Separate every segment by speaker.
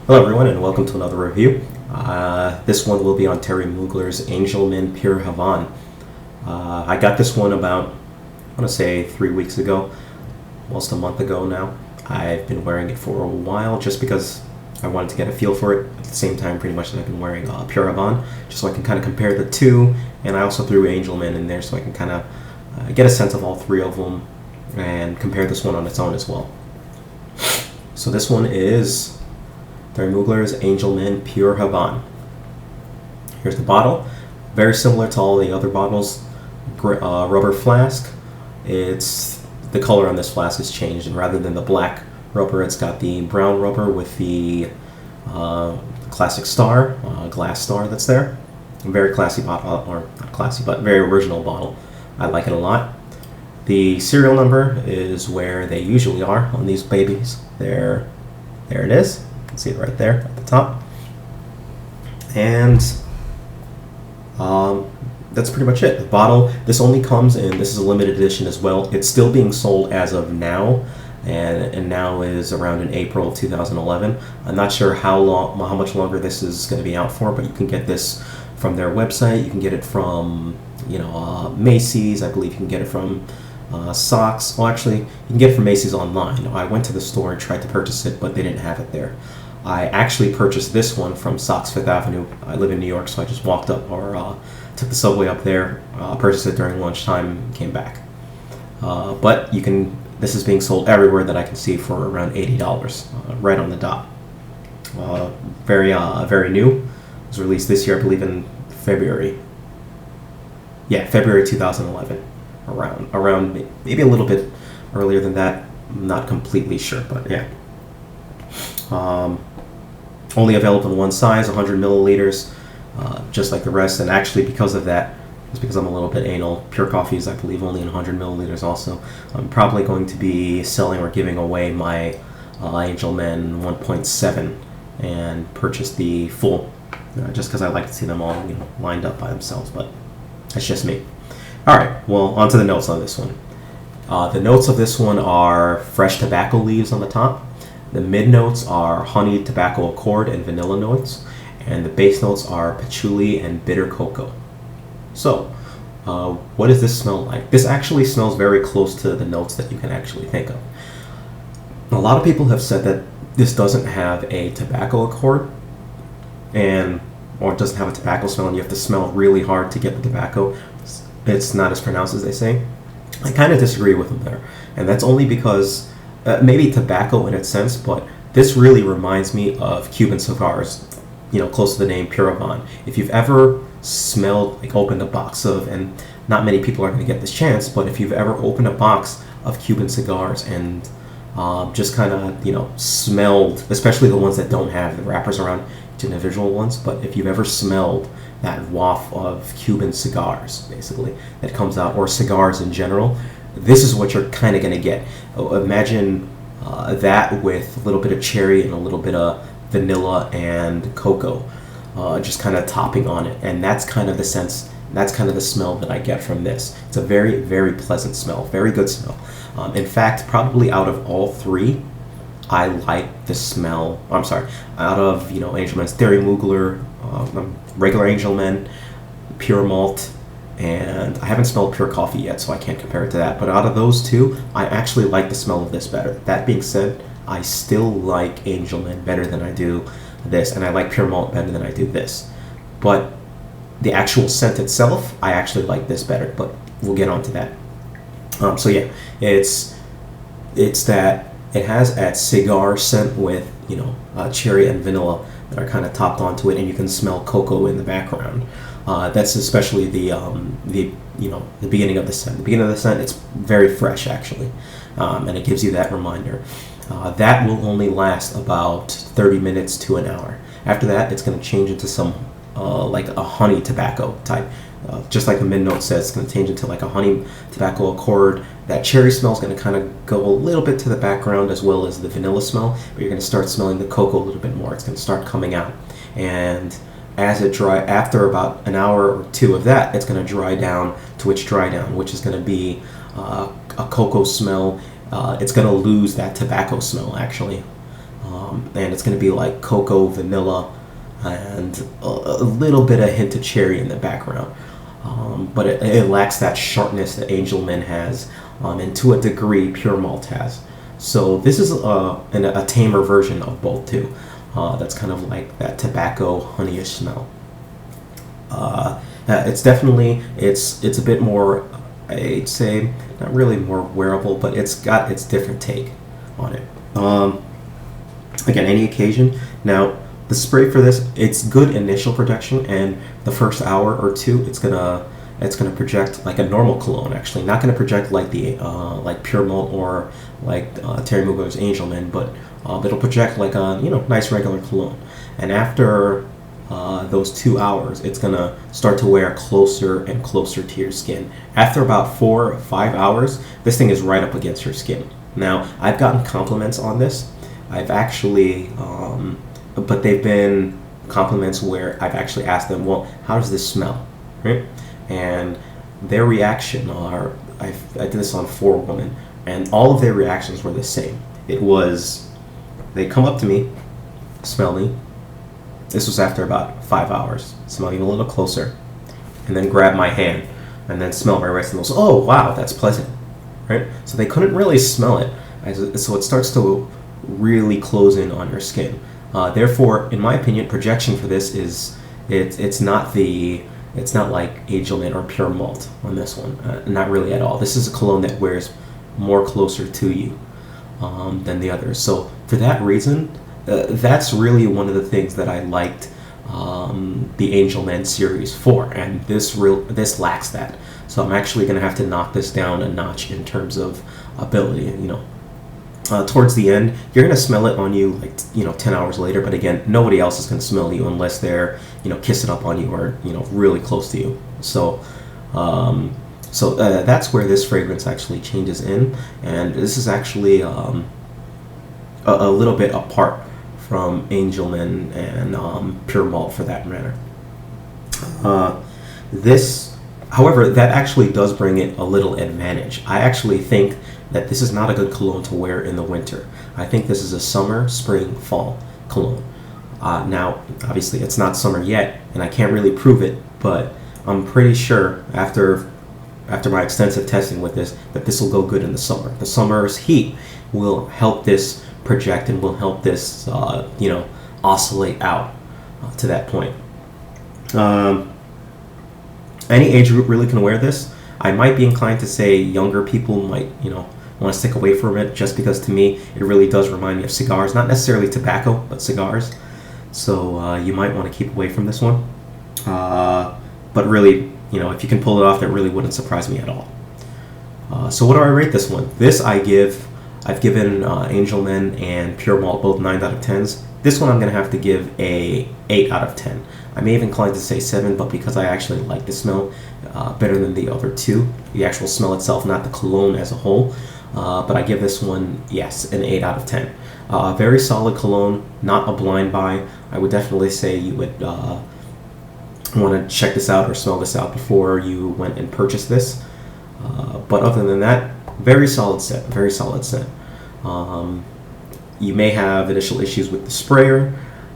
Speaker 1: Hello everyone and welcome to another review. This one will be on Thierry Mugler's Angelman Pure Havane. I got this one about, I want to say 3 weeks ago, almost a month ago now. I've been wearing it for a while just because I wanted to get a feel for it. At the same time, pretty much that I've been wearing Pure Havane, just so I can kind of compare the two. And I also threw Angelman in there so I can kind of get a sense of all three of them and compare this one on its own as well. So this one is Thierry Mugler's Angelman Pure Havane. Here's the bottle. Very similar to all the other bottles. Rubber flask. It's the color on this flask has changed, and rather than the black rubber, it's got the brown rubber with the classic star, glass star that's there. A very classy bottle, or not classy, but very original bottle. I like it a lot. The serial number is where they usually are on these babies. There it is. You can see it right there at the top. And that's pretty much it. The bottle, this only comes in, this is a limited edition as well. It's still being sold as of now, and now is around in April 2011. I'm not sure how much longer this is going to be out for, but you can get this from their website. You can get it from, Macy's. I believe you can get it from Socks. Well, actually, you can get it from Macy's online. I went to the store and tried to purchase it, but they didn't have it there. I actually purchased this one from Socks Fifth Avenue. I live in New York, so I just walked up or took the subway up there, purchased it during lunchtime, came back. But you can. This is being sold everywhere that I can see for around $80, right on the dot. Very new. It was released this year, I believe, in February. Yeah, February 2011. Around maybe a little bit earlier than that. I'm not completely sure, but yeah. Only available in one size, 100 milliliters, just like the rest. And actually, because of that, it's because I'm a little bit anal. Pure Coffee is, I believe, only in 100 milliliters also. I'm probably going to be selling or giving away my Angelman 1.7 and purchase the full, just because I like to see them all lined up by themselves, but that's just me. All right, well, on to the notes on this one. The notes of this one are fresh tobacco leaves on the top. The mid notes are honey, tobacco accord, and vanilla notes. And the base notes are patchouli and bitter cocoa. So, what does this smell like? This actually smells very close to the notes that you can actually think of. A lot of people have said that this doesn't have a tobacco accord, or it doesn't have a tobacco smell, and you have to smell really hard to get the tobacco. It's not as pronounced as they say. I kind of disagree with them there, and that's only because maybe tobacco in its sense, but this really reminds me of Cuban cigars, close to the name Pure Havane. If you've ever smelled, opened a box of, and not many people are going to get this chance, but if you've ever opened a box of Cuban cigars and just kind of, smelled, especially the ones that don't have the wrappers around each individual ones, but if you've ever smelled that waft of Cuban cigars, basically, that comes out, or cigars in general, this is what you're kind of going to get. Imagine that with a little bit of cherry and a little bit of vanilla and cocoa, just kind of topping on it. And that's kind of the sense, that's kind of the smell that I get from this. It's a very, very pleasant smell, very good smell. In fact, probably out of all three, I like the smell. I'm sorry, out of, Angelman's Thierry Mugler, regular Angelman, Pure Malt, and I haven't smelled Pure Coffee yet, so I can't compare it to that. But out of those two, I actually like the smell of this better. That being said, I still like Angelman better than I do this, and I like Pure Malt better than I do this. But the actual scent itself, I actually like this better, but we'll get on to that. So yeah, it's that it has that cigar scent with, cherry and vanilla that are kind of topped onto it, and you can smell cocoa in the background. That's especially the beginning of the scent. The beginning of the scent, it's very fresh actually, and it gives you that reminder. That will only last about 30 minutes to an hour. After that, it's going to change into some like a honey tobacco type. Just like the mid note says, it's going to change into like a honey tobacco accord. That cherry smell is going to kind of go a little bit to the background, as well as the vanilla smell, but you're going to start smelling the cocoa a little bit more. It's going to start coming out, and as it after about an hour or two of that, it's going to dry down to its dry down, which is going to be a cocoa smell. It's going to lose that tobacco smell actually. and it's going to be like cocoa, vanilla, and a little bit of hint of cherry in the background. But it lacks that sharpness that Angelman has, and to a degree Pure Malt has. So this is a tamer version of both too. That's kind of like that tobacco honeyish smell. It's definitely it's a bit more, I'd say, not really more wearable, but it's got its different take on it. Again, any occasion. Now, the spray for this, it's good initial protection, and the first hour or two, it's gonna project like a normal cologne. Actually, not gonna project like the like Pure Malt or like Thierry Mugler's Angelman, but it'll project like a nice regular cologne. And after those 2 hours, it's gonna start to wear closer and closer to your skin. After about 4 or 5 hours, this thing is right up against your skin. Now, I've gotten compliments on this. I've actually, but they've been compliments where I've actually asked them, well, how does this smell, right? And their reaction are, I did this on 4 women, and all of their reactions were the same. It was, they come up to me, smell me. This was after about 5 hours. Smell me a little closer, and then grab my hand, and then smell my wrist, and goes, oh wow, that's pleasant, right? So they couldn't really smell it, so it starts to really close in on your skin. Therefore, in my opinion, projection for this is it's not like Angelman or Pure Malt on this one. Not really at all. This is a cologne that wears more closer to you than the others. So for that reason, that's really one of the things that I liked the Angelman series for, and this lacks that. So I'm actually going to have to knock this down a notch in terms of ability. Towards the end, you're going to smell it on you like 10 hours later, but again, nobody else is going to smell you unless they're kissing up on you or really close to you. So that's where this fragrance actually changes in, and this is actually a little bit apart from Angelman and Pure Malt for that matter. However, that actually does bring it a little advantage. I actually think that this is not a good cologne to wear in the winter. I think this is a summer, spring, fall cologne. Now, obviously, it's not summer yet, and I can't really prove it, but I'm pretty sure after my extensive testing with this, that this will go good in the summer. The summer's heat will help this project and will help this, oscillate out to that point. Any age group really can wear this. I might be inclined to say younger people might, want to stick away from it, just because to me it really does remind me of cigars, not necessarily tobacco, but cigars. So you might want to keep away from this one. But really, if you can pull it off, that really wouldn't surprise me at all. So what do I rate this one? I've given Angelman and Pure Malt both 9 out of 10s. This one I'm going to have to give a 8 out of 10. I may have inclined to say 7, but because I actually like the smell better than the other two, the actual smell itself, not the cologne as a whole, but I give this one, yes, an 8 out of 10. Very solid cologne, not a blind buy. I would definitely say you would want to check this out or smell this out before you went and purchased this. But other than that, very solid scent, very solid scent. You may have initial issues with the sprayer.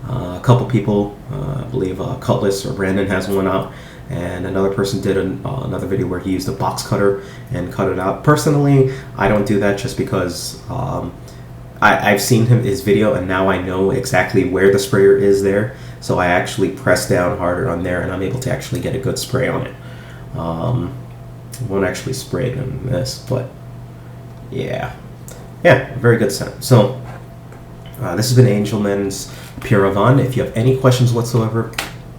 Speaker 1: A couple people, I believe Cutlass or Brandon has one out, and another person did another video where he used a box cutter and cut it out. Personally, I don't do that just because I've seen his video, and now I know exactly where the sprayer is there, so I actually press down harder on there, and I'm able to actually get a good spray on it. Won't actually spray it on this, but yeah, very good scent. So this has been Angelman's Pure Havane. If you have any questions whatsoever,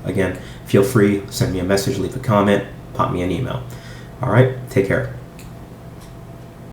Speaker 1: again, feel free, send me a message, leave a comment, pop me an email. All right, take care.